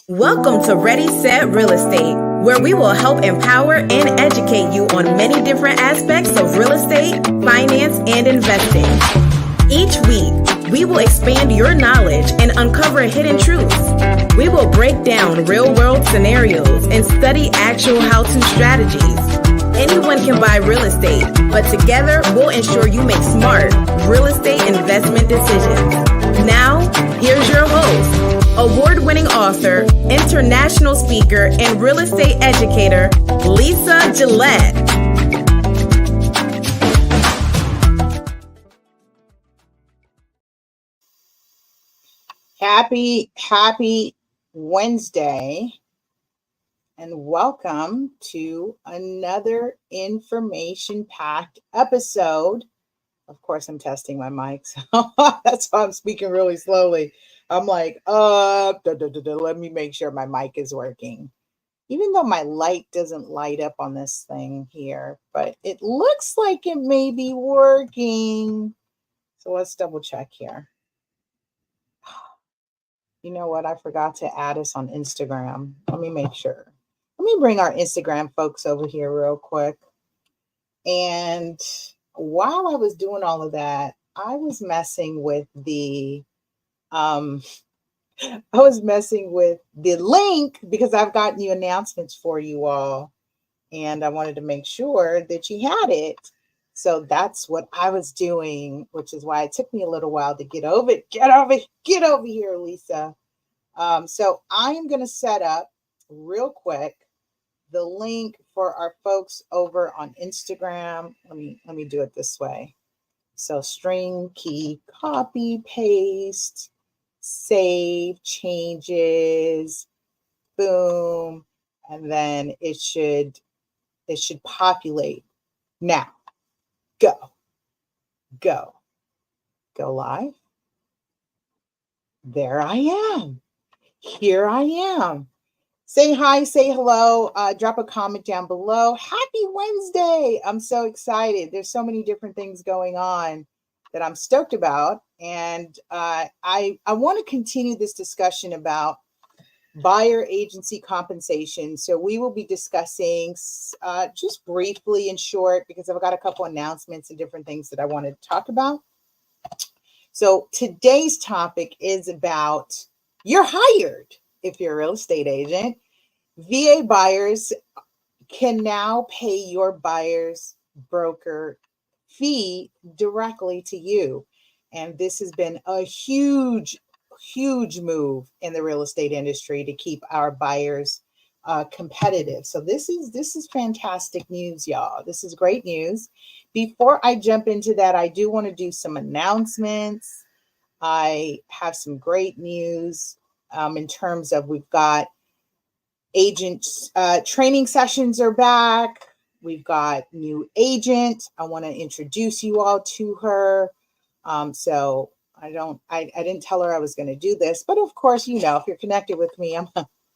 Welcome to Ready, Set, Real Estate, where we will help empower and educate you on many different aspects of real estate, finance, and investing. Each week, we will expand your knowledge and uncover hidden truths. We will break down real-world scenarios and study actual how-to strategies. Anyone can buy real estate, but together we'll ensure you make smart real estate investment decisions. Now, here's your host, award-winning author, international speaker, and real estate educator, Lisa Gillett. Happy Wednesday, and welcome to another information-packed episode. Of course, I'm testing my mic, so that's why I'm speaking really slowly. I'm like, let me make sure my mic is working. Even though my light doesn't light up on this thing here, but it looks like it may be working. So let's double check here. You know what? I forgot to add us on Instagram. Let me make sure. Let me bring our Instagram folks over here real quick. And while I was doing all of that, I was messing with the link because I've got new announcements for you all. And I wanted to make sure that you had it. So that's what I was doing, which is why it took me a little while to get over here, Lisa. So I am going to set up real quick the link for our folks over on Instagram. Let me do it this way. So string key, copy, paste, save, changes, boom, and then it should populate. Now, go live. There I am. Here I am. Say hi, say hello, drop a comment down below. Happy Wednesday. I'm so excited. There's so many different things going on that I'm stoked about. And I want to continue this discussion about buyer agency compensation. So we will be discussing just briefly and short, because I've got a couple announcements and different things that I want to talk about. So today's topic is about you're hired if you're a real estate agent. VA buyers can now pay your buyer's broker fee directly to you. And this has been a huge move in the real estate industry to keep our buyers competitive. So this is fantastic news, y'all. This is great news. Before I jump into that, I do want to do some announcements. I have some great news in terms of we've got agents training sessions are back. We've got new agent. I want to introduce you all to her. So I didn't tell her I was going to do this, but of course, you know, if you're connected with me, I'm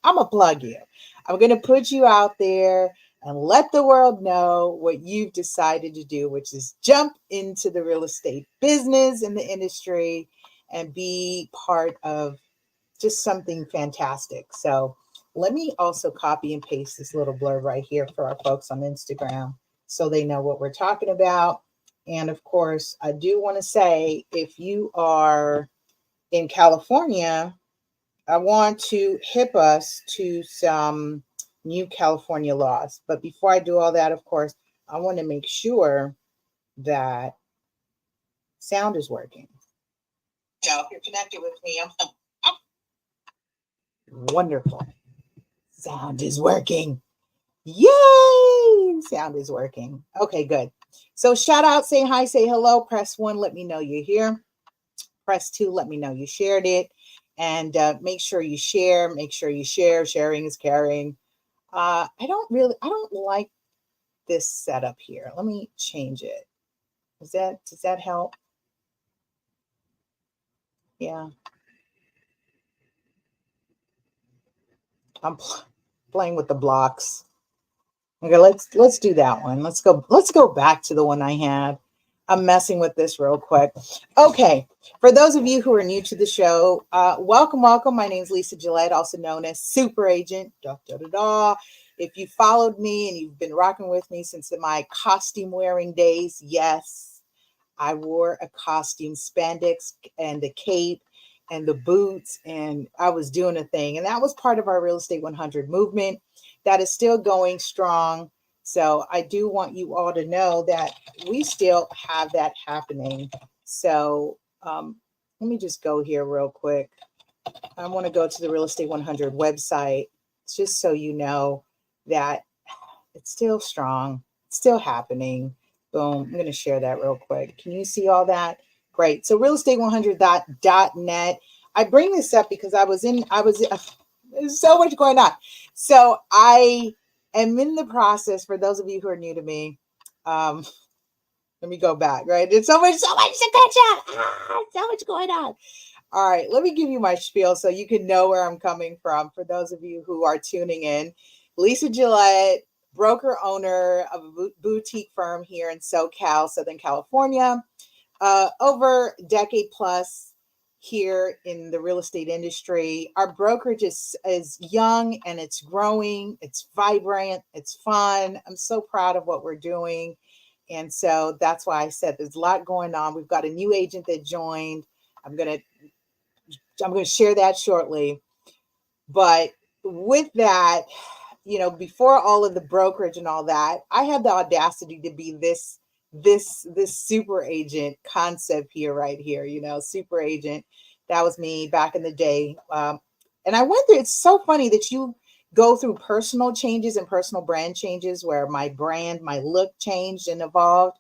gonna plug you. I'm going to put you out there and let the world know what you've decided to do, which is jump into the real estate business and the industry and be part of just something fantastic. So let me also copy and paste this little blurb right here for our folks on Instagram so they know what we're talking about. And of course, I do want to say, if you are in California, I want to hip us to some new California laws. But before I do all that, of course, I want to make sure that sound is working. So if you're connected with me, I'm wonderful. Sound is working. Yay! Sound is working. Okay, good. So shout out, say hi, say hello. Press 1, let me know you're here. Press 2, let me know you shared it. And make sure you share. Make sure you share. Sharing is caring. I don't like this setup here. Let me change it. Does that help? Yeah. I'm playing with the blocks. Okay, let's do that one. Let's go back to the one I had. I'm messing with this real quick. Okay. For those of you who are new to the show, welcome. My name is Lisa Gillett, also known as Super Agent. If you followed me and you've been rocking with me since my costume wearing days, yes, I wore a costume, spandex and the cape and the boots, and I was doing a thing. And that was part of our Real Estate 100 movement that is still going strong. So I do want you all to know that we still have that happening. So let me just go here real quick. I want to go to the Real Estate 100 website just so you know that it's still strong, it's still happening. Boom. I'm going to share that real quick. Can you see all that? Great. So realestate100.net. I bring this up because there's so much going on. So I am in the process, for those of you who are new to me, let me go back, right? There's so much to catch up. So much going on. All right, let me give you my spiel so you can know where I'm coming from. For those of you who are tuning in, Lisa Gillett, broker owner of a boutique firm here in SoCal, Southern California, over a decade plus here in the real estate industry. Our brokerage is young and it's growing, it's vibrant, it's fun. I'm so proud of what we're doing. And so that's why I said there's a lot going on. We've got a new agent that joined. I'm going to share that shortly. But with that, before all of the brokerage and all that, I had the audacity to be this super agent concept here, right here, super agent. That was me back in the day. And I went through, it's so funny that you go through personal changes and personal brand changes where my brand, my look changed and evolved.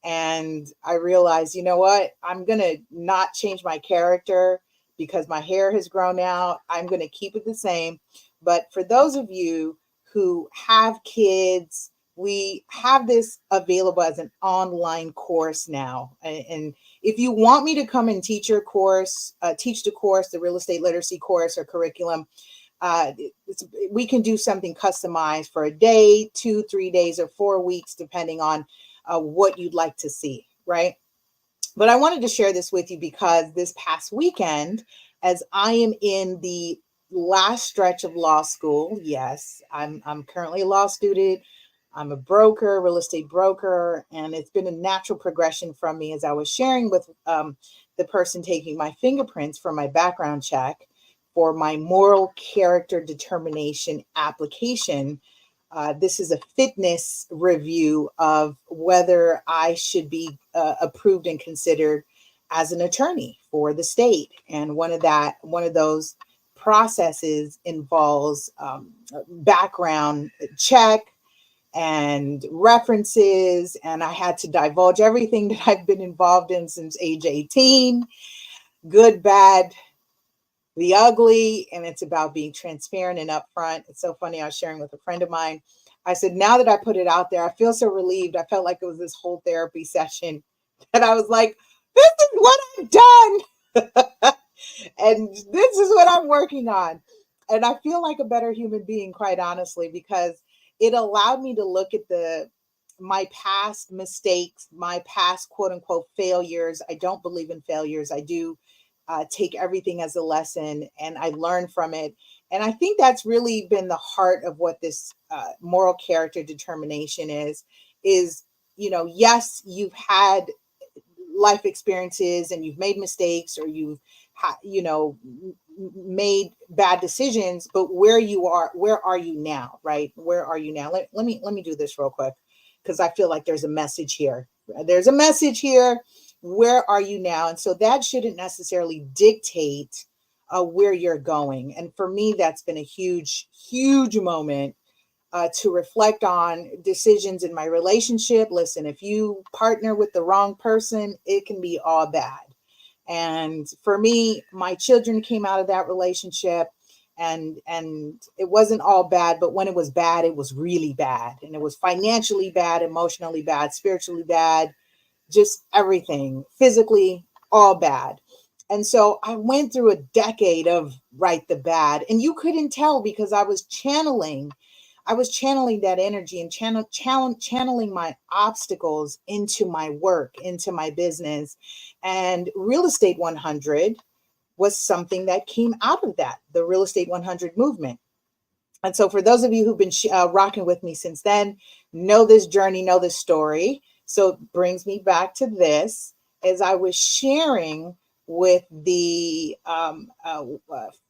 And I realized, you know what, I'm going to not change my character because my hair has grown out. I'm going to keep it the same. But for those of you who have kids, we have this available as an online course now. And if you want me to come and teach your course, teach the course, the real estate literacy course or curriculum, we can do something customized for a day, 2, 3 days, or 4 weeks, depending on what you'd like to see, right? But I wanted to share this with you because this past weekend, as I am in the last stretch of law school, yes, I'm currently a law student. I'm a broker, real estate broker, and it's been a natural progression from me as I was sharing with the person taking my fingerprints for my background check for my moral character determination application. This is a fitness review of whether I should be approved and considered as an attorney for the state. And one of those processes involves background check and references. And I had to divulge everything that I've been involved in since age 18, good, bad, the ugly, and it's about being transparent and upfront. It's so funny. I was sharing with a friend of mine. I said, now that I put it out there, I feel so relieved. I felt like it was this whole therapy session that I was like, this is what I've done. And this is what I'm working on. And I feel like a better human being, quite honestly, because it allowed me to look at my past mistakes, my past quote unquote failures. I don't believe in failures. I do take everything as a lesson and I learn from it. And I think that's really been the heart of what this moral character determination is, yes, you've had life experiences and you've made mistakes or you've made bad decisions, but where are you now, right? Where are you now? Let me do this real quick because I feel like there's a message here. Where are you now? And so that shouldn't necessarily dictate where you're going. And for me, that's been a huge, huge moment to reflect on decisions in my relationship. Listen, if you partner with the wrong person, it can be all bad. And for me, my children came out of that relationship and it wasn't all bad, but when it was bad, it was really bad. And it was financially bad, emotionally bad, spiritually bad, just everything, physically, all bad. And so I went through a decade of right the bad, and you couldn't tell because I was channeling I was channeling that energy and channeling my obstacles into my work, into my business. And Real Estate 100 was something that came out of that, the Real Estate 100 movement. And so for those of you who've been rocking with me since then, know this journey, know this story. So it brings me back to this. As I was sharing with the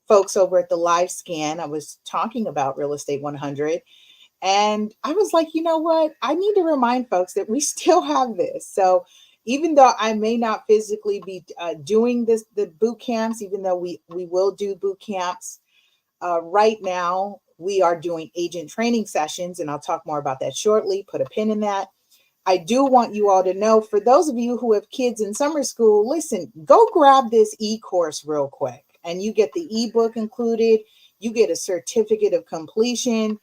folks over at the live scan, I was talking about Real Estate 100. And I was like, you know what? I need to remind folks that we still have this. So even though I may not physically be doing the boot camps, even though we will do boot camps, right now we are doing agent training sessions, and I'll talk more about that shortly. Put a pin in that. I do want you all to know, for those of you who have kids in summer school, listen, go grab this e-course real quick, and you get the ebook included. You get a certificate of completion.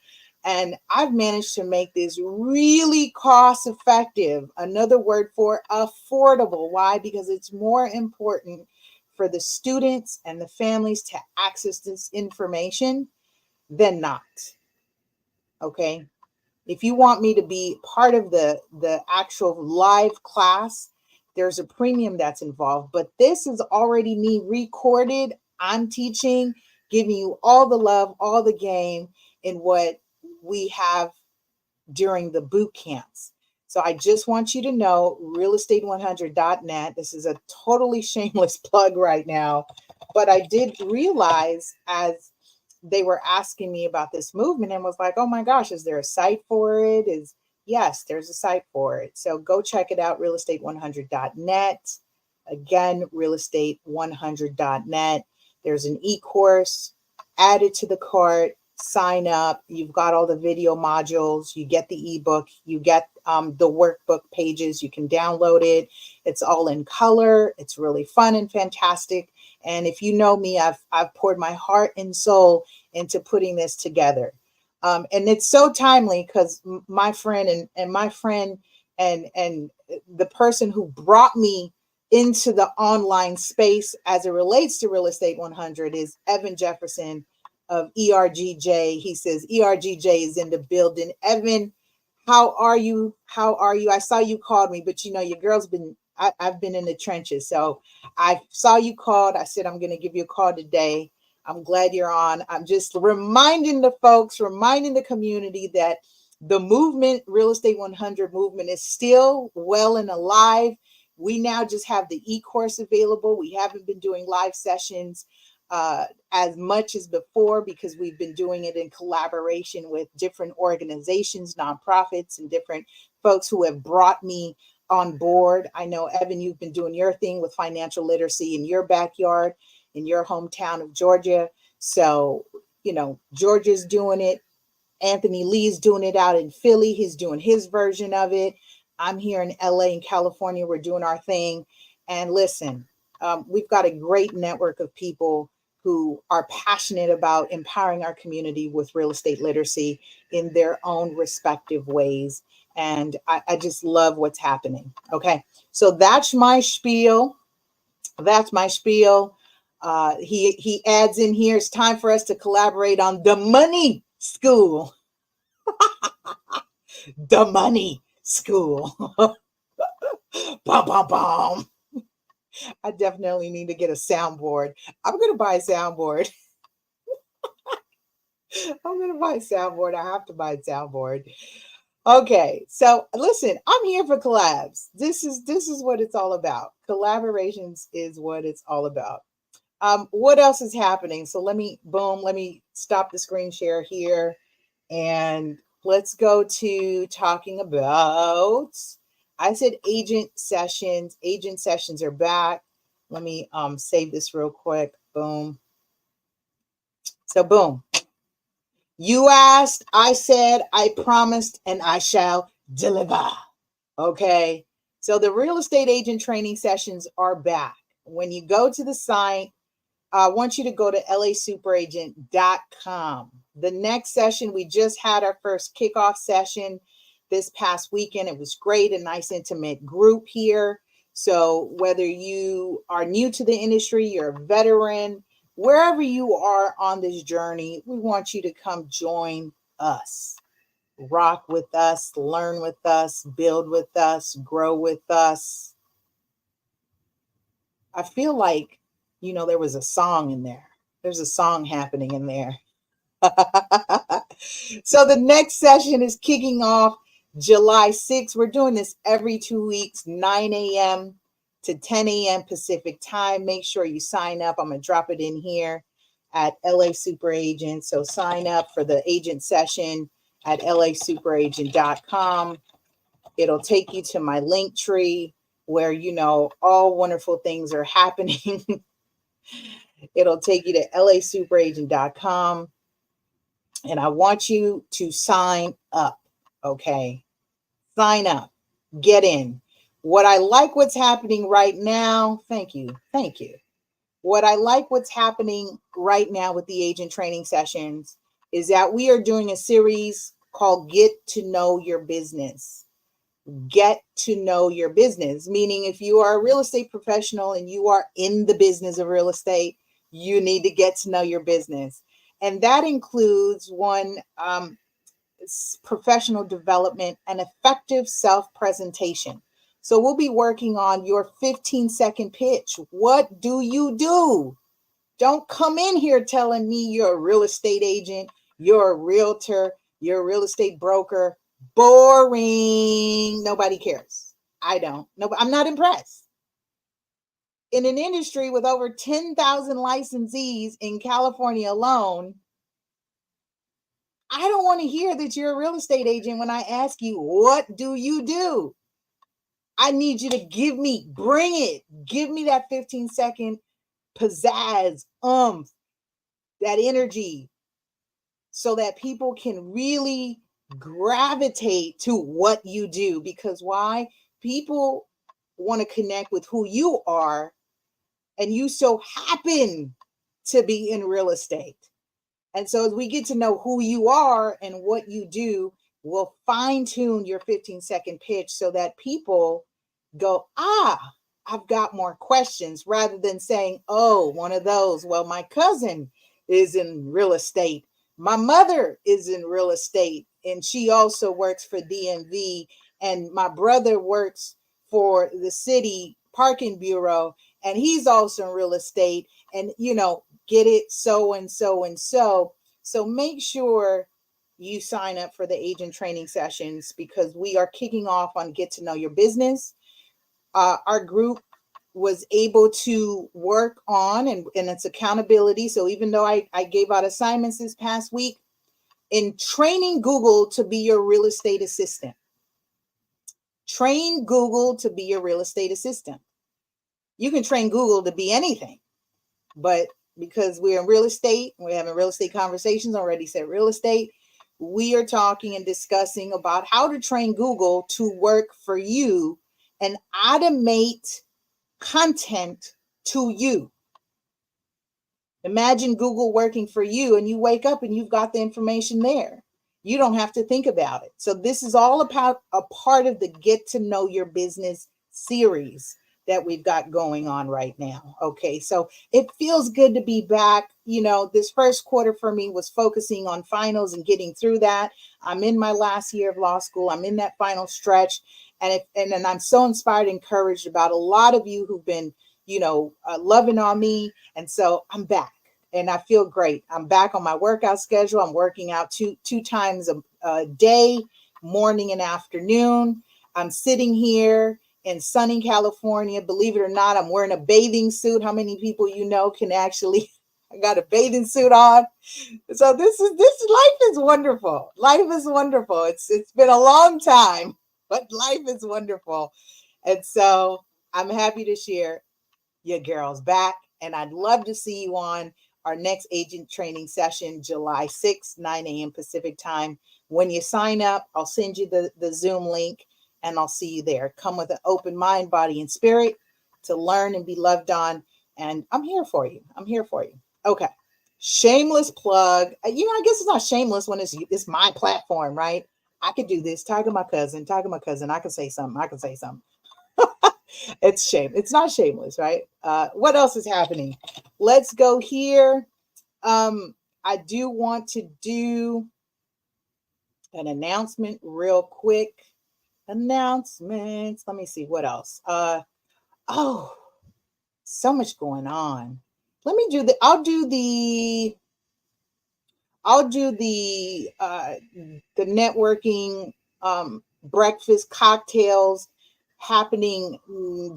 And I've managed to make this really cost effective. Another word for affordable. Why? Because it's more important for the students and the families to access this information than not. Okay. If you want me to be part of the actual live class, there's a premium that's involved. But this is already me recorded. I'm teaching, giving you all the love, all the game in what we have during the boot camps. So I just want you to know realestate100.net. This is a totally shameless plug right now, but I did realize as they were asking me about this movement and was like, oh my gosh, is there a site for it? Yes, there's a site for it. So go check it out, realestate100.net. Again, realestate100.net. There's an e-course, add it to the cart, sign up. You've got all the video modules. You get the ebook. You get the workbook pages. You can download it. It's all in color. It's really fun and fantastic. And if you know me, I've poured my heart and soul into putting this together. And it's so timely because my friend and the person who brought me into the online space as it relates to Real Estate 100 is Evan Jefferson of ERGJ. He says ERGJ is in the building. Evan, how are you? How are you? I saw you called me, but you know, your girl's been, I've been in the trenches. So I saw you called. I said, I'm going to give you a call today. I'm glad you're on. I'm just reminding the folks, reminding the community that the movement, Real Estate 100 movement, is still well and alive. We now just have the e-course available. We haven't been doing live sessions as much as before because we've been doing it in collaboration with different organizations, nonprofits, and different folks who have brought me on board. I know, Evan, you've been doing your thing with financial literacy in your backyard, in your hometown of Georgia. So, you know, Georgia's doing it. Anthony Lee's doing it out in Philly. He's doing his version of it. I'm here in LA and California. We're doing our thing. And listen, we've got a great network of people who are passionate about empowering our community with real estate literacy in their own respective ways. And I just love what's happening. Okay, so that's my spiel. That's my spiel. He adds in here, it's time for us to collaborate on the money school. The money school. Bum, bum, bum. I definitely need to get a soundboard. I'm going to buy a soundboard. I'm going to buy a soundboard. I have to buy a soundboard. Okay, so listen, I'm here for collabs. This is what it's all about. Collaborations is what it's all about. What else is happening? So let me stop the screen share here and let's go to talking about, I said agent sessions. Agent sessions are back. Let me save this real quick. Boom. So boom. You asked, I said, I promised, and I shall deliver. Okay. So the real estate agent training sessions are back. When you go to the site, I want you to go to lasuperagent.com. The next session, we just had our first kickoff session this past weekend. It was great, a nice intimate group here. So whether you are new to the industry, you're a veteran, wherever you are on this journey, we want you to come join us. rock with us, learn with us, build with us, grow with us. I feel like, there was a song in there. There's a song happening in there. So the next session is kicking off July 6th. We're doing this every 2 weeks, 9 a.m. to 10 a.m. Pacific time. Make sure you sign up. I'm going to drop it in here at LA Super Agent. So sign up for the agent session at lasuperagent.com. It'll take you to my link tree where, all wonderful things are happening. It'll take you to lasuperagent.com. And I want you to sign up, okay? Sign up, get in. What I like what's happening right now, thank you. What I like what's happening right now with the agent training sessions is that we are doing a series called Get to Know Your Business. Get to know your business, meaning if you are a real estate professional and you are in the business of real estate, you need to get to know your business. And that includes professional development and effective self-presentation. So we'll be working on your 15-second pitch. What do you do? Don't come in here telling me you're a real estate agent, you're a realtor, you're a real estate broker. Boring. Nobody cares. I don't. No, I'm not impressed. In an industry with over 10,000 licensees in California alone, I don't want to hear that you're a real estate agent when I ask you, what do you do? I need you to bring it. Give me that 15-second pizzazz, that energy, so that people can really gravitate to what you do. Because why? People want to connect with who you are, and you so happen to be in real estate. And so as we get to know who you are and what you do, we'll fine tune your 15-second pitch so that people go, I've got more questions, rather than saying, oh, one of those. Well, my cousin is in real estate. My mother is in real estate, and she also works for DMV. And my brother works for the city parking bureau, and he's also in real estate. And, get it, so and so and so. So make sure you sign up for the agent training sessions, because we are kicking off on Get to Know Your Business. Our group was able to work on, and it's accountability. So even though I gave out assignments this past week, in training Google to be your real estate assistant. Train Google to be your real estate assistant. You can train Google to be anything, but because we're in real estate, we're having real estate conversations, already said real estate, we are talking and discussing about how to train Google to work for you and automate content to you. Imagine Google working for you, and you wake up and you've got the information there. You don't have to think about it. So this is all about a part of the Get to Know Your Business series that we've got going on right now. Okay, so it feels good to be back. This first quarter for me was focusing on finals and getting through that. I'm in my last year of law school. I'm in that final stretch. And I'm so inspired and encouraged about a lot of you who've been, loving on me. And so I'm back and I feel great. I'm back on my workout schedule. I'm working out two times a day, morning and afternoon. I'm sitting here in sunny California. Believe it or not, I'm wearing a bathing suit. How many people can actually, I got a bathing suit on. So this life is wonderful. Life is wonderful. It's been a long time, but life is wonderful. And so I'm happy to share your girls back. And I'd love to see you on our next agent training session, July 6th, 9 a.m. Pacific time. When you sign up, I'll send you the Zoom link, and I'll see you there. Come with an open mind, body, and spirit to learn and be loved on. And I'm here for you. Okay. Shameless plug. I guess it's not shameless when it's my platform, right? I could do this. Tag my cousin. I can say something. It's not shameless, right? What else is happening? Let's go here. I do want to do an announcement real quick. Announcements. Let me see what else. Oh, so much going on. Let me do the. I'll do the networking breakfast cocktails happening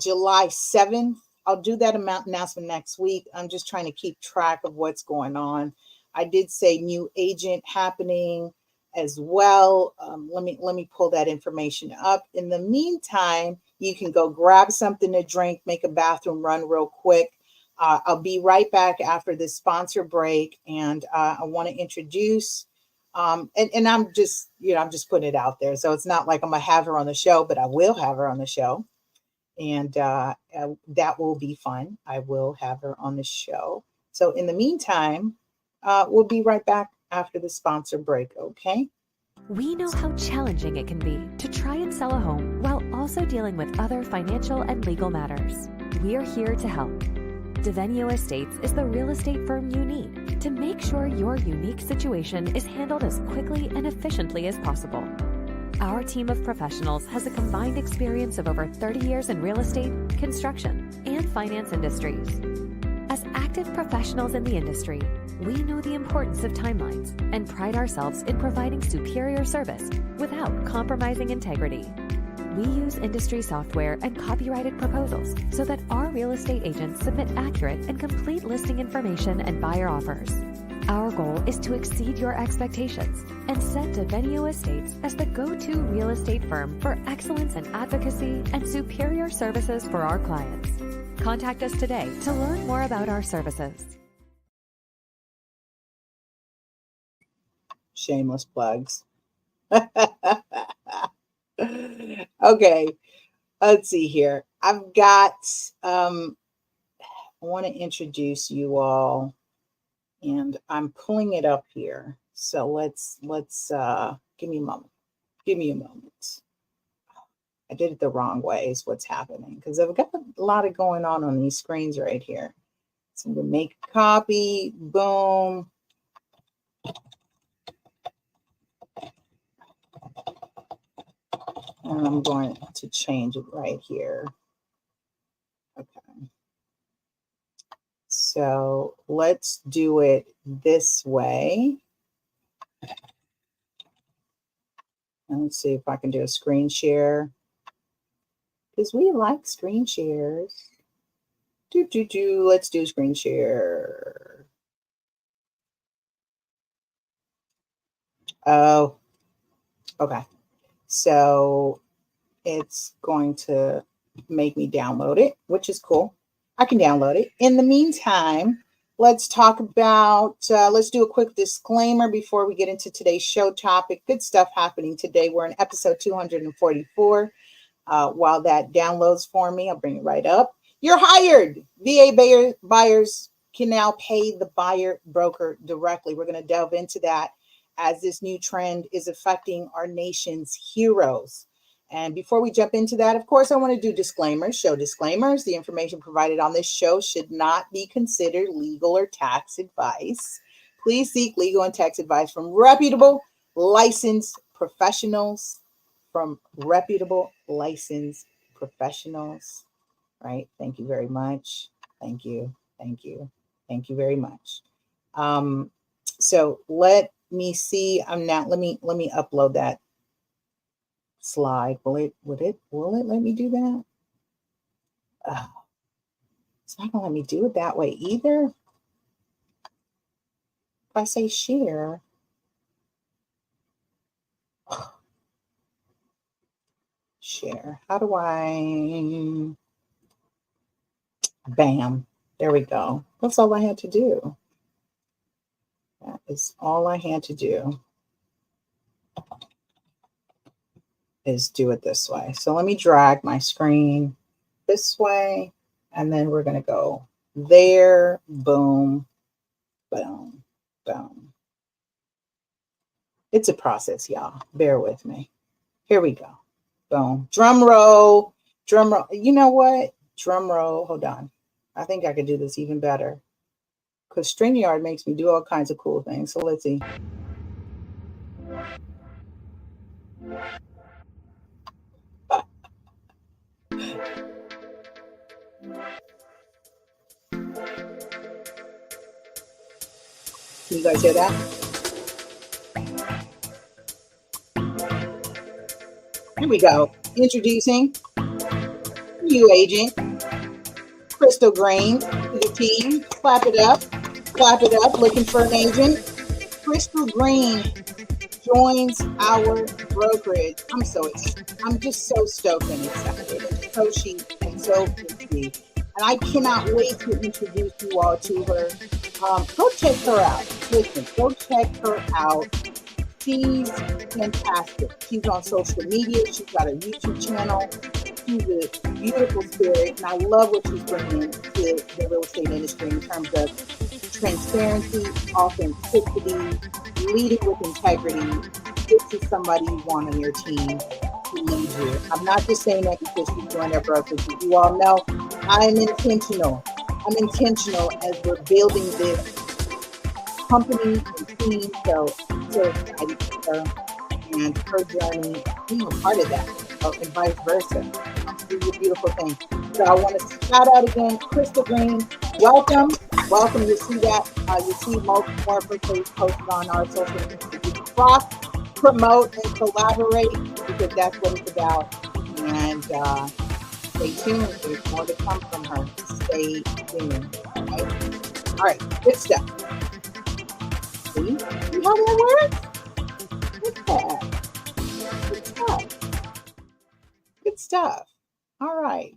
July 7th. I'll do that announcement next week. I'm just trying to keep track of what's going on. I did say new agent happening as well. Let me pull that information up. In the meantime, you can go grab something to drink, make a bathroom run real quick. I'll be right back after this sponsor break, and I want to introduce, and I'm just, I'm just putting it out there. So it's not like I'm gonna have her on the show, but I will have her on the show, and that will be fun. I will have her on the show. So in the meantime, we'll be right back after the sponsor break. Okay. We know how challenging it can be to try and sell a home while also dealing with other financial and legal matters. We are here to help. Devenio Estates is the real estate firm you need to make sure your unique situation is handled as quickly and efficiently as possible. Our team of professionals has a combined experience of over 30 years in real estate, construction, and finance industries. As active professionals in the industry, we know the importance of timelines and pride ourselves in providing superior service without compromising integrity. We use industry software and copyrighted proposals so that our real estate agents submit accurate and complete listing information and buyer offers. Our goal is to exceed your expectations and set Devenio Estates as the go-to real estate firm for excellence in advocacy and superior services for our clients. Contact us today to learn more about our services. Shameless plugs. Okay, let's see here. I've got, I want to introduce you all, and I'm pulling it up here. So let's give me a moment. Give me a moment. I did it the wrong way is what's happening, because I've got a lot of going on these screens right here. So I'm going to make a copy. Boom. And I'm going to change it right here. Okay. So let's do it this way. And let's see if I can do a screen share, because we like screen shares. Let's do screen share. Oh, okay. So it's going to make me download it, which is cool. I can download it. In the meantime, let's talk about, let's do a quick disclaimer before we get into today's show topic. Good stuff happening today. We're in episode 244. While that downloads for me, I'll bring it right up. You're hired. VA buyers can now pay the buyer broker directly. We're going to delve into that as this new trend is affecting our nation's heroes. And before we jump into that, of course, I want to do disclaimers, show disclaimers. The information provided on this show should not be considered legal or tax advice. Please seek legal and tax advice from reputable licensed professionals. Right? Thank you very much. Thank you very much. So let me see. Let me upload that slide. Will it let me do that? It's not gonna let me do it that way either. If I say share, share. How do I? Bam. There we go. That's all I had to do. That is all I had to do, is do it this way. So let me drag my screen this way, and then we're going to go there. Boom, boom, boom. It's a process, y'all. Bear with me. Here we go. Boom. Drum roll. Drum roll. You know what? Drum roll. Hold on. I think I could do this even better, because StreamYard makes me do all kinds of cool things. So let's see. Can you guys hear that? Here we go. Introducing new agent, Crystal Green, to the team. Clap it up. Clap it up. Looking for an agent. Crystal Green joins our brokerage. I'm just so stoked and excited. And so she and so pretty. And I cannot wait to introduce you all to her. Go check her out. Listen, go check her out. She's fantastic. She's on social media. She's got a YouTube channel. She's a beautiful spirit, and I love what she's bringing to the real estate industry in terms of transparency, authenticity, leading with integrity. This is somebody you want on your team to lead you. I'm not just saying that because she's joined our brokerage. As you all know, I am intentional. I'm intentional as we're building this company and team. So excited for her and her journey, being a part of that, and vice versa. It's a beautiful thing. So I want to shout out again, Crystal Green. Welcome. You see that. You see more of her posts posted on our social media. We cross promote and collaborate because that's what it's about. And stay tuned. There's more to come from her. Stay tuned. Okay? All right. Good stuff. See how that works? Good stuff. Good stuff. All right.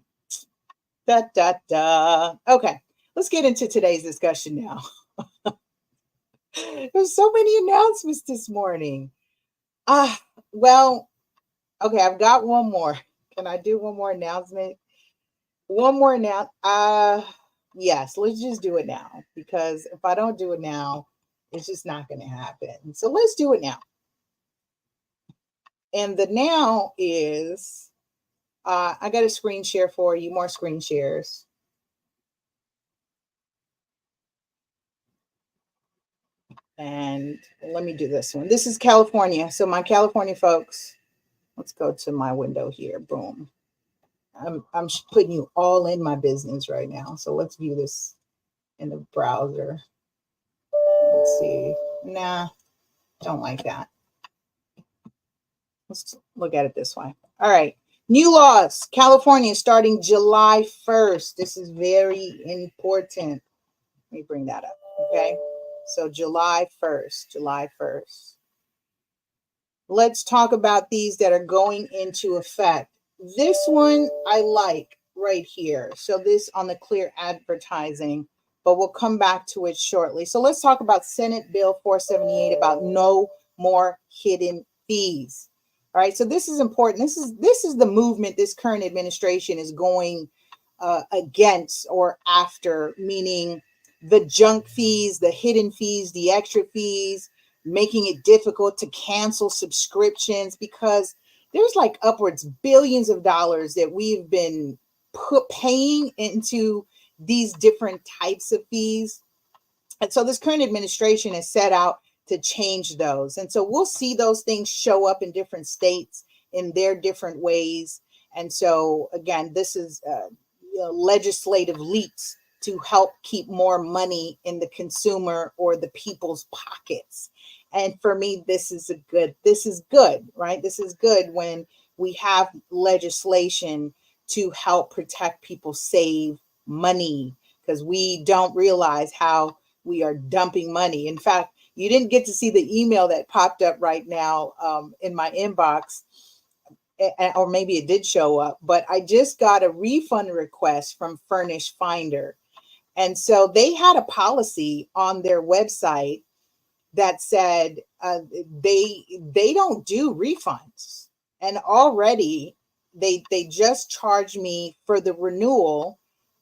Okay. Let's get into today's discussion now. There's so many announcements this morning. Well, okay, I've got one more. Can I do one more announcement? Yes, let's just do it now, because if I don't do it now, it's just not going to happen. So let's do it now. And the now is, I got a screen share for you, more screen shares. And let me do this one. This is California. So my California folks, let's go to my window here. Boom. I'm putting you all in my business right now. So let's view this in the browser. Let's see. Nah, don't like that. Let's look at it this way. All right. New laws. California starting July 1st. This is very important. Let me bring that up. Okay. So July 1st. Let's talk about these that are going into effect. This one I like right here. So this on the clear advertising, but we'll come back to it shortly. So let's talk about Senate Bill 478 about no more hidden fees. All right. So this is important. This is the movement this current administration is going against or after, meaning the junk fees, the hidden fees, the extra fees, making it difficult to cancel subscriptions, because there's like upwards billions of dollars that we've been paying into these different types of fees. And so this current administration has set out to change those. And so we'll see those things show up in different states in their different ways. And so, again, this is legislative leaps to help keep more money in the consumer or the people's pockets. And for me, this is good, right? This is good when we have legislation to help protect people, save money, because we don't realize how we are dumping money. In fact, you didn't get to see the email that popped up right now in my inbox, or maybe it did show up, but I just got a refund request from Furnish Finder. And so they had a policy on their website that said they don't do refunds. And already they just charged me for the renewal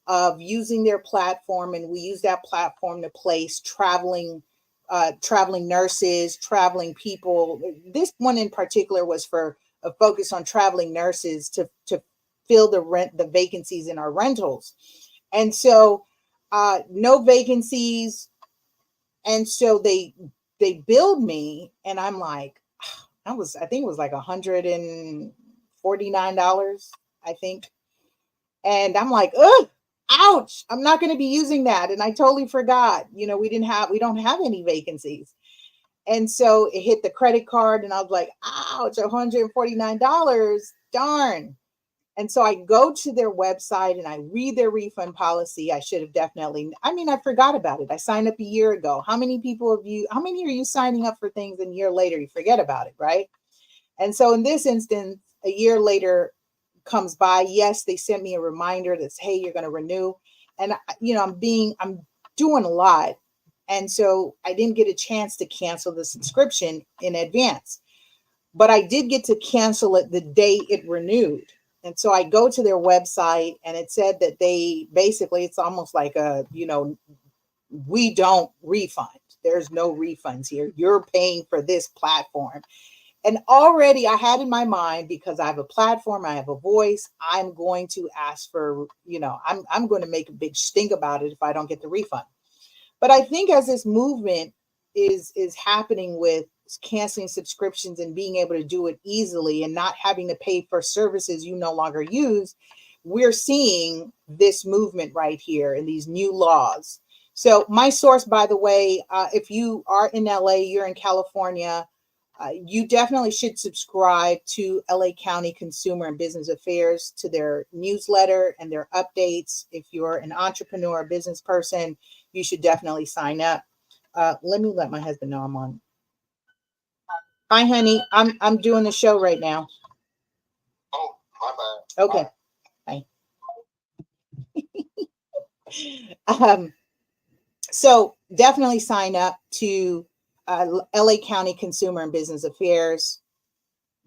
of using their platform. And we use that platform to place traveling nurses, traveling people. This one in particular was for a focus on traveling nurses to fill the vacancies in our rentals. And so no vacancies. And so they billed me, and I'm like, I think it was like $149, I think. And I'm like, ugh, ouch, I'm not going to be using that. And I totally forgot, we don't have any vacancies. And so it hit the credit card and I was like, ouch, $149, darn. And so I go to their website and I read their refund policy. I should have definitely, I forgot about it. I signed up a year ago. How many are you signing up for things and a year later you forget about it, right? And so in this instance, a year later comes by. Yes, they sent me a reminder that's, hey, you're going to renew. And I'm doing a lot. And so I didn't get a chance to cancel the subscription in advance, but I did get to cancel it the day it renewed. And so I go to their website and it said that it's almost like we don't refund. There's no refunds here. You're paying for this platform. And already I had in my mind, because I have a platform, I have a voice, I'm going to ask for, I'm going to make a big stink about it if I don't get the refund. But I think as this movement is happening with canceling subscriptions and being able to do it easily and not having to pay for services you no longer use, we're seeing this movement right here in these new laws. So my source, by the way, if you are in LA, you're in California, you definitely should subscribe to LA County Consumer and Business Affairs, to their newsletter and their updates. If you're an entrepreneur or business person, you should definitely sign up. Let my husband know I'm on. Hi, honey. I'm doing the show right now. Oh, my bad. Okay. Bye. So definitely sign up to LA County Consumer and Business Affairs,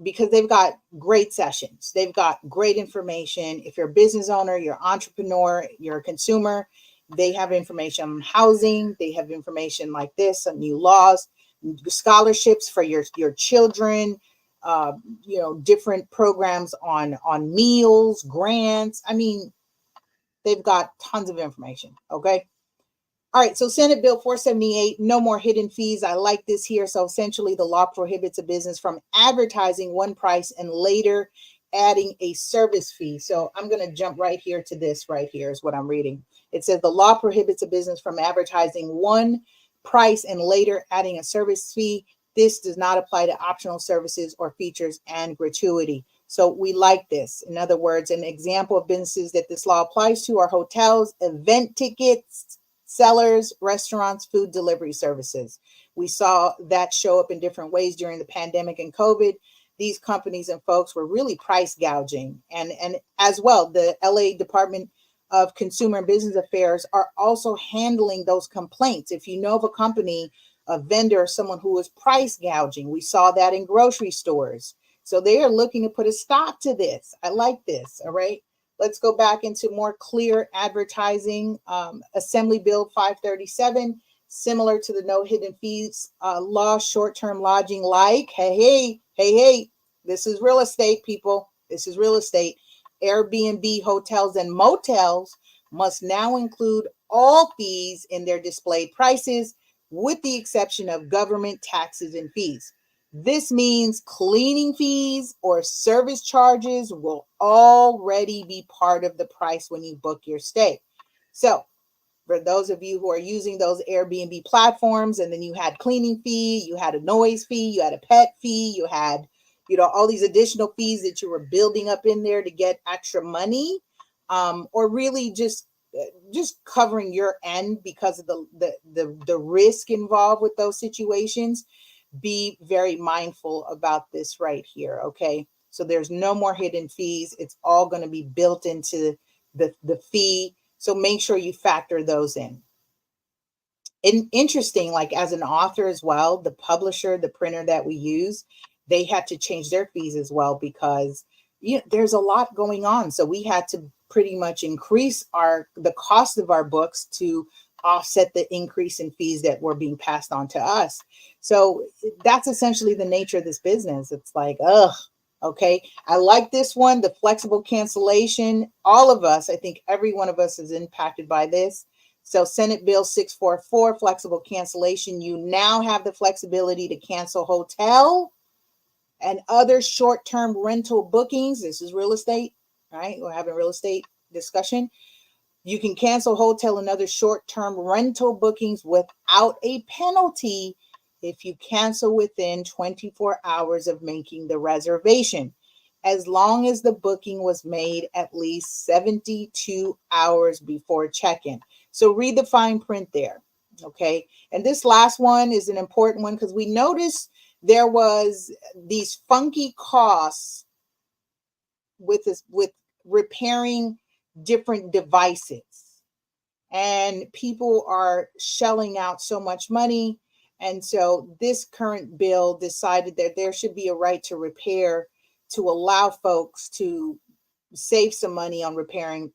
because they've got great sessions. They've got great information. If you're a business owner, you're an entrepreneur, you're a consumer, they have information on housing. They have information like this on new laws, scholarships for your children, different programs on meals, grants. They've got tons of information. Okay. All right, so Senate Bill 478, no more hidden fees. I like this here. So essentially, the law prohibits a business from advertising one price and later adding a service fee. So I'm going to jump right here to this right here is what I'm reading. It says the law prohibits a business from advertising one price and later adding a service fee. This does not apply to optional services or features and gratuity. So we like this. In other words, an example of businesses that this law applies to are hotels, event tickets, sellers, restaurants, food delivery services. We saw that show up in different ways during the pandemic and COVID. These companies and folks were really price gouging. And as well, the LA Department of Consumer and Business Affairs are also handling those complaints. If you know of a company, a vendor, someone who is price gouging, we saw that in grocery stores. So they are looking to put a stop to this. I like this. All right. Let's go back into more clear advertising. Assembly Bill 537, similar to the no hidden fees law, short-term lodging, like, hey, this is real estate, people. This is real estate. Airbnb hotels and motels must now include all fees in their displayed prices, with the exception of government taxes and fees. This means cleaning fees or service charges will already be part of the price when you book your stay. So for those of you who are using those Airbnb platforms, and then you had cleaning fee, you had a noise fee, you had a pet fee, you had, all these additional fees that you were building up in there to get extra money, or really just covering your end because of the risk involved with those situations. Be very mindful about this right here. Okay. So there's no more hidden fees. It's all going to be built into the fee. So make sure you factor those in. And interesting, like as an author as well, the publisher, the printer that we use, they had to change their fees as well, because there's a lot going on. So we had to pretty much increase the cost of our books to offset the increase in fees that were being passed on to us. So that's essentially the nature of this business. It's like, okay. I like this one, the flexible cancellation. All of us, I think every one of us is impacted by this. So Senate Bill 644, flexible cancellation. You now have the flexibility to cancel hotel and other short-term rental bookings. This is real estate, right? We're having real estate discussion. You can cancel hotel and other short-term rental bookings without a penalty if you cancel within 24 hours of making the reservation, as long as the booking was made at least 72 hours before check-in. So read the fine print there, okay? And this last one is an important one because we noticed there was these funky costs with repairing different devices, and people are shelling out so much money. And so this current bill decided that there should be a right to repair to allow folks to save some money on repairing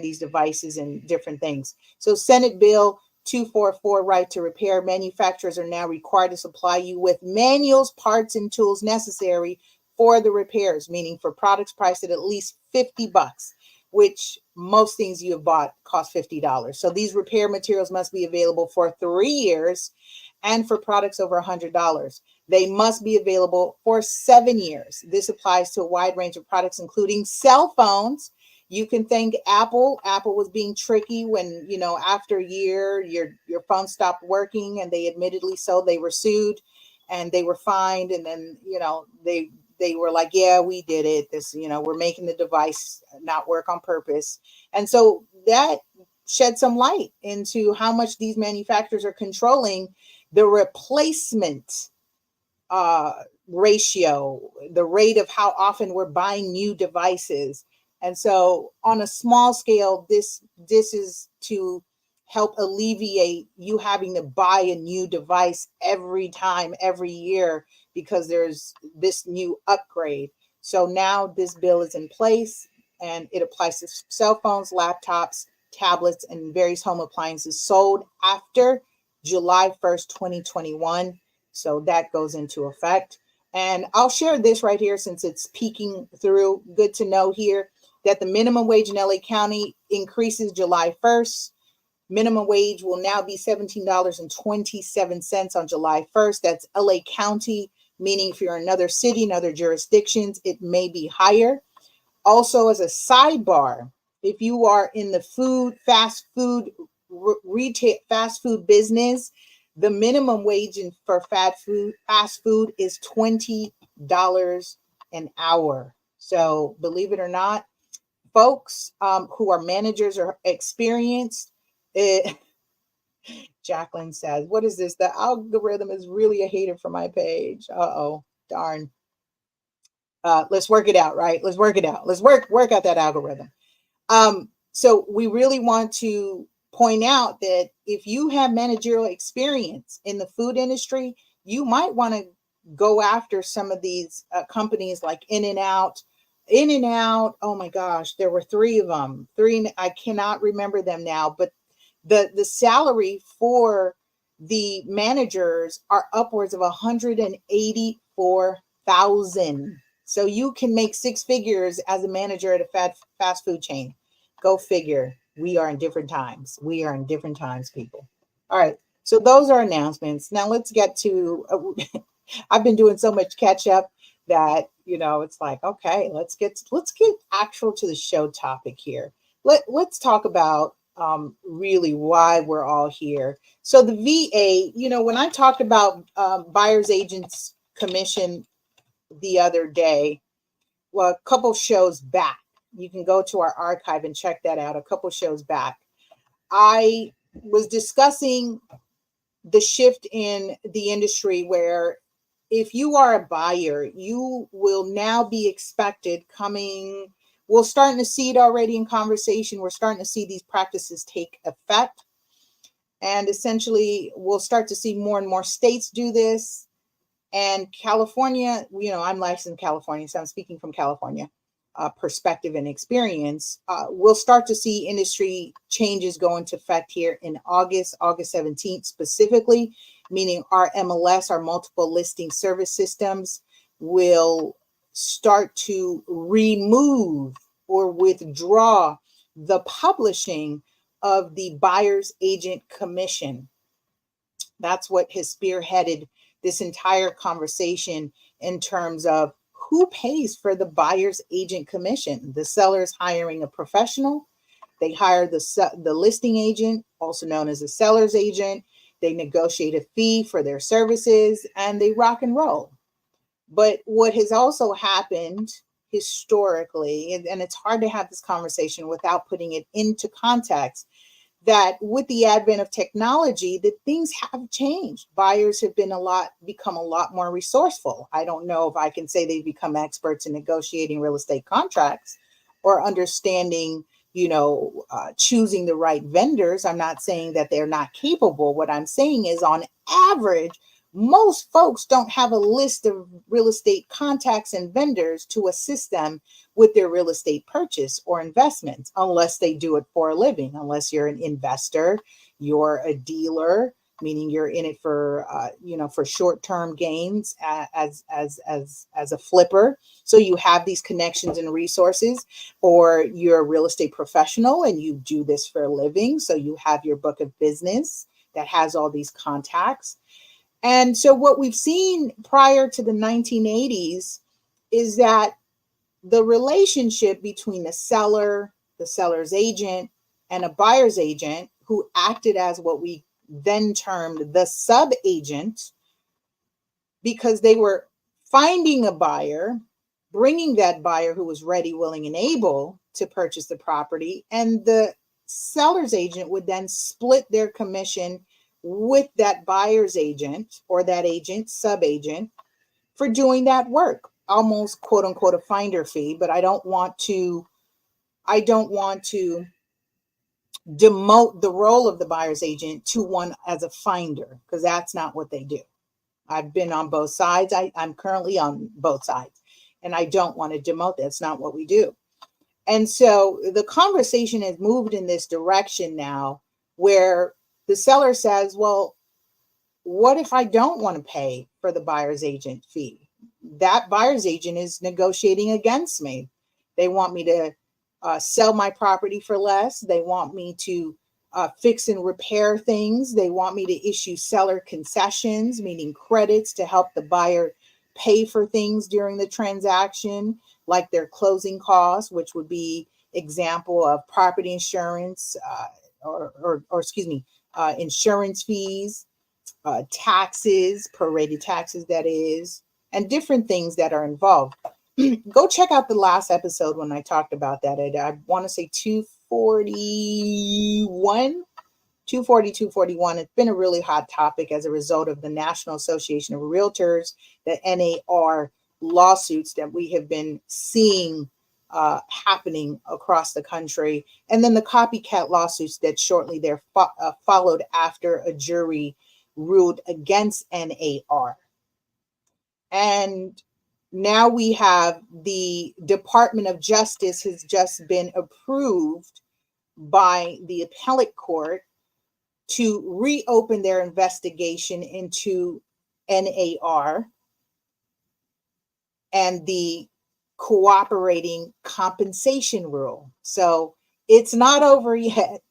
these devices and different things. So Senate Bill 244, right to repair. Manufacturers are now required to supply you with manuals, parts, and tools necessary for the repairs, meaning for products priced at least $50, which most things you have bought cost $50. So these repair materials must be available for 3 years, and for products over $100, they must be available for 7 years. This applies to a wide range of products, including cell phones. You can thank Apple. Apple was being tricky when, after a year, your phone stopped working, and they admittedly so, they were sued and they were fined. And then, they were like, yeah, we did it. This, we're making the device not work on purpose. And so that shed some light into how much these manufacturers are controlling the replacement ratio, the rate of how often we're buying new devices. And so on a small scale, this is to help alleviate you having to buy a new device every year, because there's this new upgrade. So now this bill is in place, and it applies to cell phones, laptops, tablets, and various home appliances sold after July 1st, 2021. So that goes into effect. And I'll share this right here since it's peeking through. Good to know here that the minimum wage in LA County increases July 1st. Minimum wage will now be $17.27 on July 1st. That's LA County, meaning if you're in another city, in other jurisdictions, it may be higher. Also, as a sidebar, if you are in the fast food business, the minimum wage for fast food is $20 an hour. So believe it or not, folks who are managers or experienced, Jacqueline says, what is this? The algorithm is really a hater for my page. Uh-oh, darn. Let's work it out, right? Let's work it out. Let's work out that algorithm. So we really want to point out that if you have managerial experience in the food industry, you might want to go after some of these companies like In-N-Out. Oh my gosh, there were 3 of them. 3, I cannot remember them now, but the salary for the managers are upwards of $184,000. So you can make 6 figures as a manager at a fast food chain. Go figure. We are in different times. People. All right. So those are announcements. Now let's get to, I've been doing so much catch up that, it's like, okay, let's get actual to the show topic here. Let's talk about really why we're all here. So the VA, when I talked about buyer's agents commission the other day, well, a couple shows back, you can go to our archive and check that out. A couple shows back, I was discussing the shift in the industry where if you are a buyer, you will now be expected we're starting to see it already in conversation. We're starting to see these practices take effect. And essentially, we'll start to see more and more states do this. And California, I'm licensed in California, so I'm speaking from California perspective and experience. We'll start to see industry changes go into effect here in August 17th specifically, meaning our MLS, our multiple listing service systems, will start to remove or withdraw the publishing of the buyer's agent commission. That's what has spearheaded this entire conversation in terms of who pays for the buyer's agent commission. The seller's hiring a professional, They hire the listing agent, also known as a seller's agent. They negotiate a fee for their services, and they rock and roll. But what has also happened historically, and it's hard to have this conversation without putting it into context, that with the advent of technology, that things have changed. Buyers have become a lot more resourceful. I don't know if I can say they've become experts in negotiating real estate contracts or understanding, choosing the right vendors. I'm not saying that they're not capable. What I'm saying is, on average, most folks don't have a list of real estate contacts and vendors to assist them with their real estate purchase or investments, unless they do it for a living. Unless you're an investor, you're a dealer, meaning you're in it for for short-term gains as a flipper. So you have these connections and resources, or you're a real estate professional and you do this for a living. So you have your book of business that has all these contacts. And so what we've seen prior to the 1980s is that the relationship between the seller, the seller's agent, and a buyer's agent, who acted as what we then termed the sub-agent, because they were finding a buyer, bringing that buyer who was ready, willing, and able to purchase the property, and the seller's agent would then split their commission with that buyer's agent or that agent, sub-agent, for doing that work. Almost quote unquote a finder fee, but I don't want to demote the role of the buyer's agent to one as a finder, because that's not what they do. I've been on both sides. I'm currently on both sides, and I don't want to demote. That's not what we do. And so the conversation has moved in this direction now, where the seller says, well, what if I don't want to pay for the buyer's agent fee? That buyer's agent is negotiating against me. They want me to sell my property for less. They want me to fix and repair things. They want me to issue seller concessions, meaning credits to help the buyer pay for things during the transaction, like their closing costs, which would be example of property insurance, insurance fees, taxes, prorated taxes, that is, and different things that are involved. Go check out the last episode when I talked about that. I want to say 241. It's been a really hot topic as a result of the National Association of Realtors, the NAR lawsuits that we have been seeing happening across the country, and then the copycat lawsuits that shortly there followed after a jury ruled against NAR. And now we have the Department of Justice has just been approved by the appellate court to reopen their investigation into NAR and the cooperating compensation rule. So it's not over yet.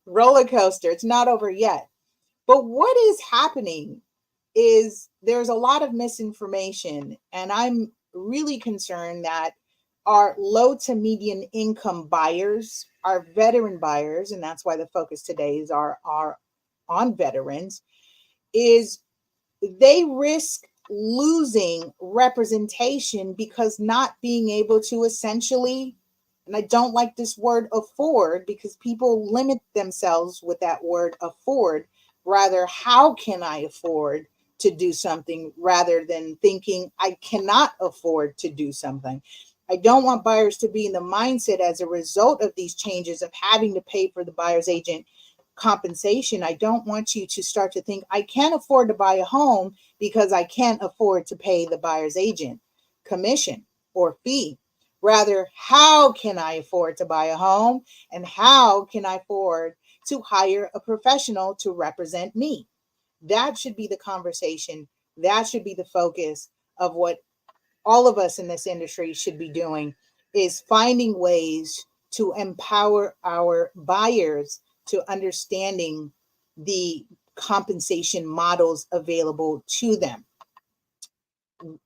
Roller coaster. It's not over yet. But what is happening is there's a lot of misinformation, and I'm really concerned that our low to median income buyers, our veteran buyers, and that's why the focus today is are on veterans, is they risk losing representation because not being able to essentially, and I don't like this word afford, because people limit themselves with that word afford. Rather, how can I afford to do something, rather than thinking I cannot afford to do something. I don't want buyers to be in the mindset as a result of these changes of having to pay for the buyer's agent compensation. I don't want you to start to think I can't afford to buy a home because I can't afford to pay the buyer's agent commission or fee. Rather, how can I afford to buy a home, and how can I afford to hire a professional to represent me? That should be the conversation. That should be the focus of what all of us in this industry should be doing, is finding ways to empower our buyers to understanding the compensation models available to them.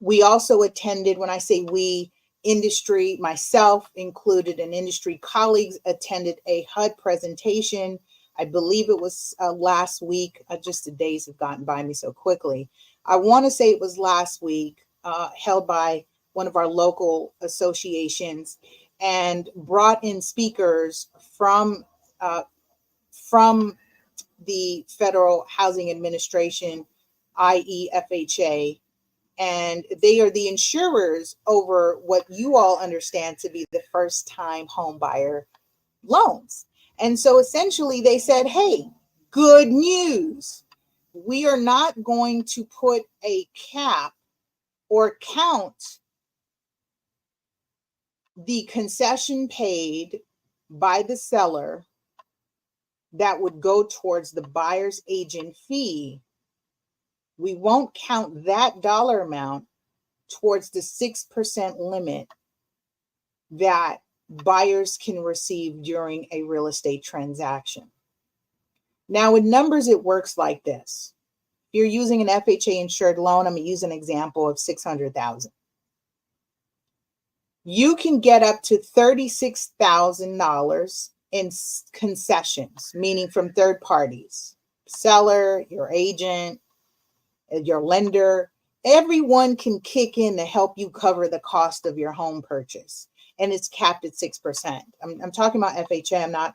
We also attended, when I say we, industry, myself included, and industry colleagues attended a HUD presentation. I believe it was last week. Just the days have gotten by me so quickly. I want to say it was last week, held by one of our local associations, and brought in speakers from the Federal Housing Administration, i.e. FHA, and they are the insurers over what you all understand to be the first time home buyer loans. And so essentially they said, hey, good news. We are not going to put a cap or count the concession paid by the seller that would go towards the buyer's agent fee. We won't count that dollar amount towards the 6% limit that buyers can receive during a real estate transaction. Now, with numbers, it works like this. If you're using an FHA insured loan, I'm going to use an example of $600,000. You can get up to $36,000 in concessions, meaning from third parties, seller, your agent, your lender. Everyone can kick in to help you cover the cost of your home purchase. And it's capped at 6%. I'm talking about FHA. I'm not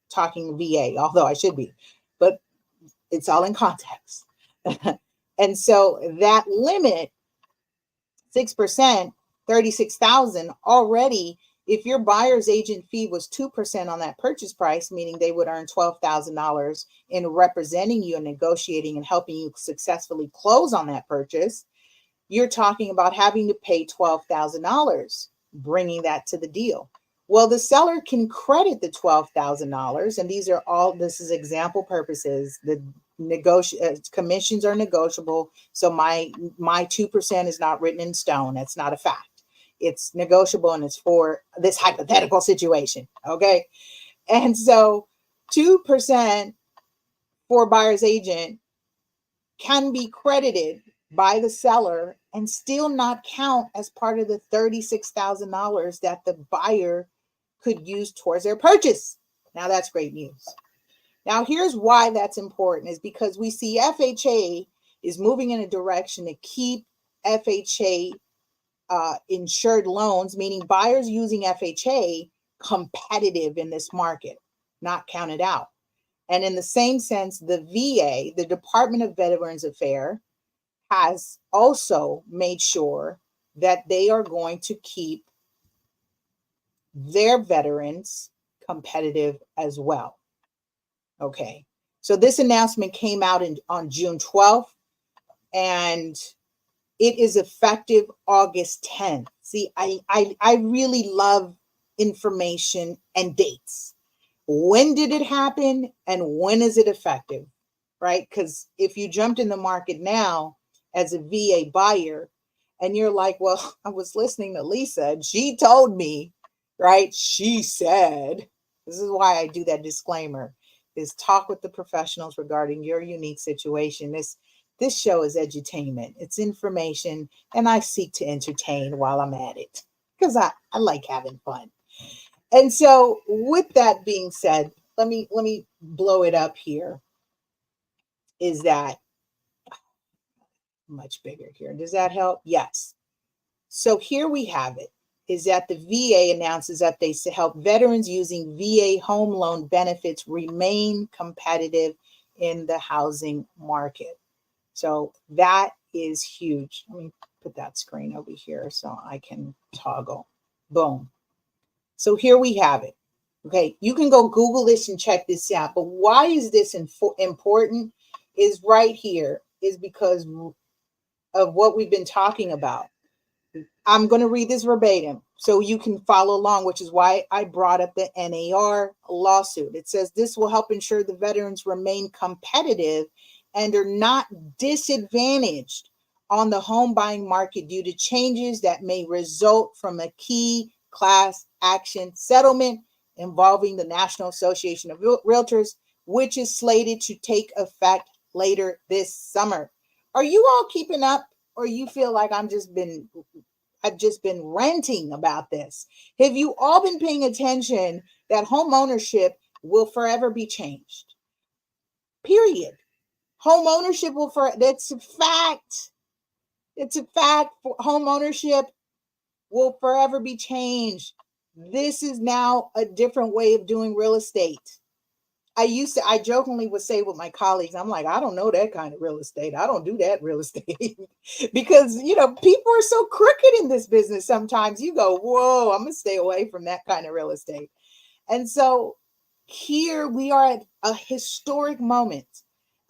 talking VA, although I should be, but it's all in context. And so that limit, 6%, 36,000 already, if your buyer's agent fee was 2% on that purchase price, meaning they would earn $12,000 in representing you and negotiating and helping you successfully close on that purchase, you're talking about having to pay $12,000, bringing that to the deal. Well, the seller can credit the $12,000, and this is example purposes. The commissions are negotiable, so my 2% is not written in stone. That's not a fact. It's negotiable, and it's for this hypothetical situation, okay? And so 2% for buyer's agent can be credited by the seller and still not count as part of the $36,000 that the buyer could use towards their purchase. Now, that's great news. Now, here's why that's important, is because we see FHA is moving in a direction to keep FHA insured loans, meaning buyers using FHA, competitive in this market, not counted out. And in the same sense, the VA, the Department of Veterans Affairs, has also made sure that they are going to keep their veterans competitive as well. Okay, so this announcement came out on June 12th, and it is effective August 10th. See, I really love information and dates. When did it happen and when is it effective, right? Because if you jumped in the market now as a VA buyer and you're like, well, I was listening to Lisa and she told me, right? She said, this is why I do that disclaimer, is talk with the professionals regarding your unique situation. This show is edutainment. It's information, and I seek to entertain while I'm at it because I like having fun. And so with that being said, let me blow it up here. Is that much bigger here? Does that help? Yes. So here we have it, is that the VA announces that they help veterans using VA home loan benefits remain competitive in the housing market. So that is huge. Let me put that screen over here so I can toggle. Boom. So here we have it. Okay, you can go Google this and check this out. But why is this important? Is right here is because of what we've been talking about. I'm going to read this verbatim so you can follow along, which is why I brought up the NAR lawsuit. It says this will help ensure the veterans remain competitive and are not disadvantaged on the home buying market due to changes that may result from a key class action settlement involving the National Association of Realtors, which is slated to take effect later this summer. Are you all keeping up, or you feel like I'm just been I've just been ranting about this. Have you all been paying attention that home ownership will forever be changed? Period. Home ownership will that's a fact. It's a fact. Home ownership will forever be changed. This is now a different way of doing real estate. I jokingly would say with my colleagues, I'm like, I don't know that kind of real estate. I don't do that real estate because, people are so crooked in this business. Sometimes you go, whoa, I'm going to stay away from that kind of real estate. And so here we are at a historic moment,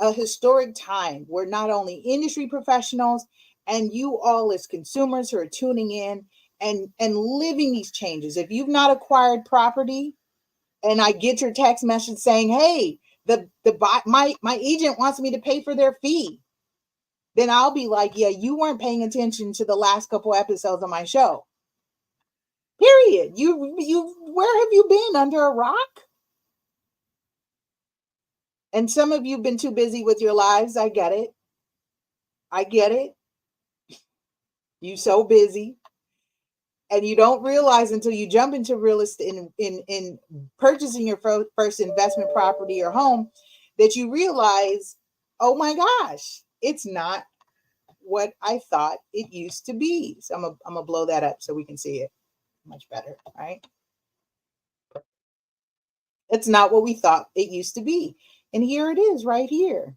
a historic time where not only industry professionals and you all as consumers who are tuning in and living these changes. If you've not acquired property, and I get your text message saying, hey, my agent wants me to pay for their fee, then I'll be like, yeah, you weren't paying attention to the last couple episodes of my show. Period. You where have you been, under a rock? And some of you have been too busy with your lives. I get it. You so busy. And you don't realize until you jump into real estate in purchasing your first investment property or home that you realize, oh my gosh, it's not what I thought it used to be. So I'm gonna blow that up so we can see it much better, right? It's not what we thought it used to be. And here it is right here.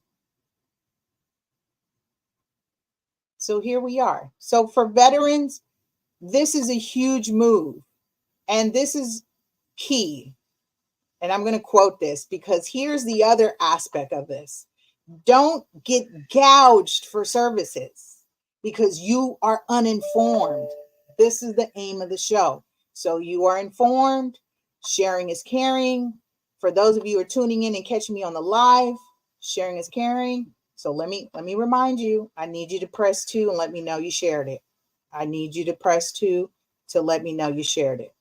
So here we are. So for veterans, this is a huge move, and this is key. And I'm going to quote this because here's the other aspect of this. Don't get gouged for services because you are uninformed. This is the aim of the show. So you are informed. Sharing is caring. For those of you who are tuning in and catching me on the live, sharing is caring. So let me remind you, I need you to press 2 and let me know you shared it. I need you to press 2 to let me know you shared it.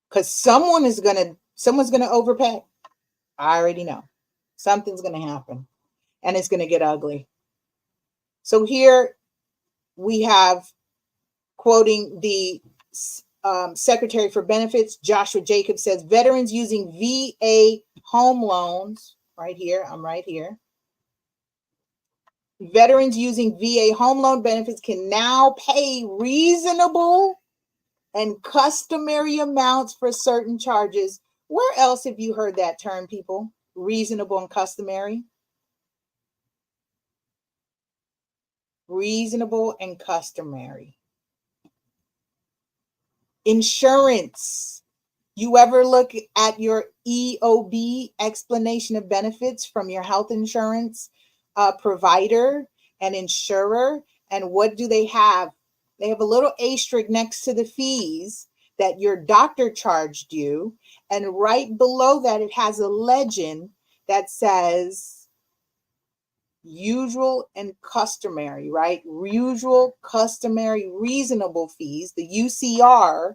Because someone's going to overpay. I already know. Something's going to happen. And it's going to get ugly. So here we have, quoting the Secretary for Benefits, Joshua Jacobs, says, veterans using VA home loans, right here, I'm right here. Veterans using VA home loan benefits can now pay reasonable and customary amounts for certain charges. Where else have you heard that term, people? Reasonable and customary? Reasonable and customary. Insurance. You ever look at your EOB, explanation of benefits, from your health insurance provider and insurer, and what do they have? They have a little asterisk next to the fees that your doctor charged you, and right below that it has a legend that says usual and customary, right? Usual, customary, reasonable fees, the UCR,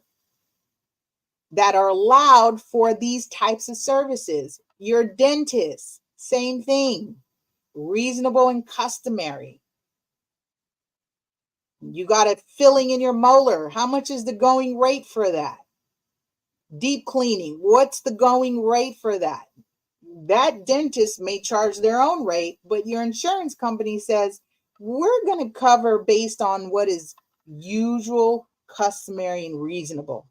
that are allowed for these types of services. Your dentist, same thing. Reasonable and customary. You got a filling in your molar. How much is the going rate for that? Deep cleaning. What's the going rate for that? That dentist may charge their own rate, but your insurance company says, we're going to cover based on what is usual, customary, and reasonable.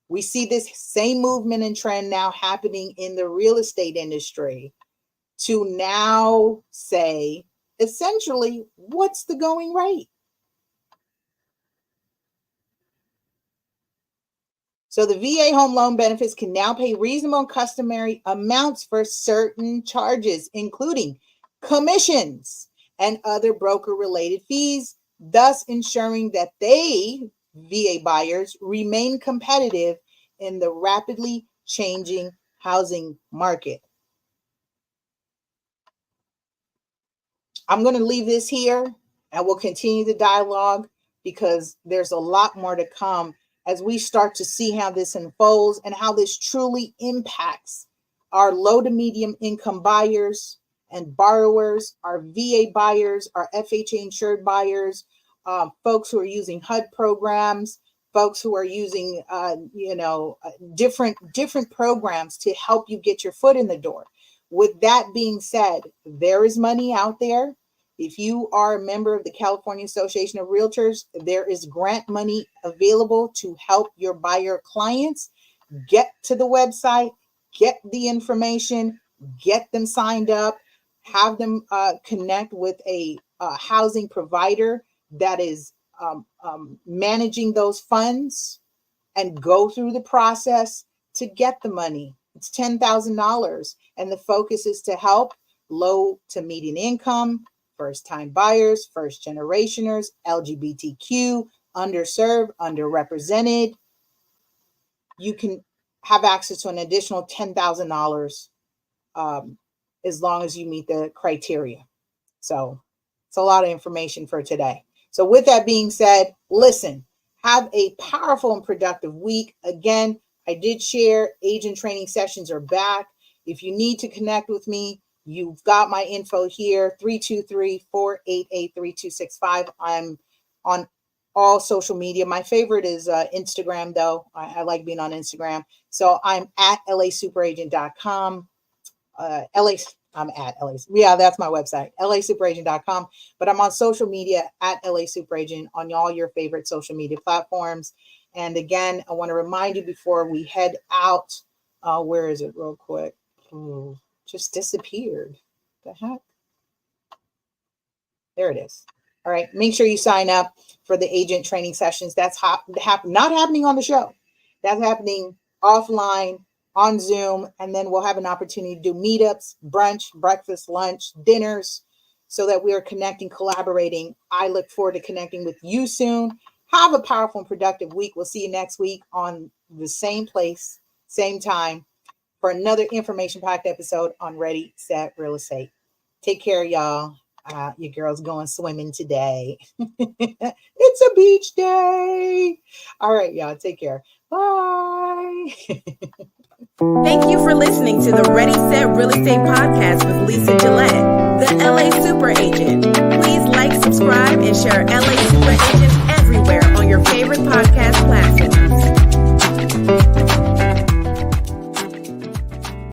We see this same movement and trend now happening in the real estate industry to now say, essentially, what's the going rate? So the VA home loan benefits can now pay reasonable and customary amounts for certain charges, including commissions and other broker-related fees, thus ensuring that they, VA buyers, remain competitive in the rapidly changing housing market. I'm going to leave this here and we'll continue the dialogue because there's a lot more to come as we start to see how this unfolds and how this truly impacts our low to medium income buyers and borrowers, our VA buyers, our FHA insured buyers, folks who are using HUD programs, folks who are using, different programs to help you get your foot in the door. With that being said, there is money out there. If you are a member of the California Association of Realtors, there is grant money available to help your buyer clients get to the website, get the information, get them signed up, have them connect with a housing provider that is managing those funds, and go through the process to get the money. It's $10,000, and the focus is to help low to median income, first-time buyers, first generationers, LGBTQ, underserved, underrepresented. You can have access to an additional $10,000 as long as you meet the criteria. So it's a lot of information for today. So with that being said, listen, have a powerful and productive week. Again, I did share agent training sessions are back. If you need to connect with me, you've got my info here, 323-488-3265. I'm on all social media. My favorite is Instagram, though. I like being on Instagram. So I'm at lasuperagent.com. I'm at LA. Yeah, that's my website, lasuperagent.com. But I'm on social media at lasuperagent on all your favorite social media platforms. And again, I want to remind you before we head out, where is it real quick? Just disappeared. The heck? There it is. All right. Make sure you sign up for the agent training sessions. That's not happening on the show. That's happening offline on Zoom. And then we'll have an opportunity to do meetups, brunch, breakfast, lunch, dinners, so that we are connecting, collaborating. I look forward to connecting with you soon. Have a powerful and productive week. We'll see you next week on the same place, same time, for another information-packed episode on Ready, Set, Real Estate. Take care, y'all. Your girl's going swimming today. It's a beach day. All right, y'all. Take care. Bye. Thank you for listening to the Ready, Set, Real Estate podcast with Lisa Gillett, the LA Super Agent. Please like, subscribe, and share LA Super Agent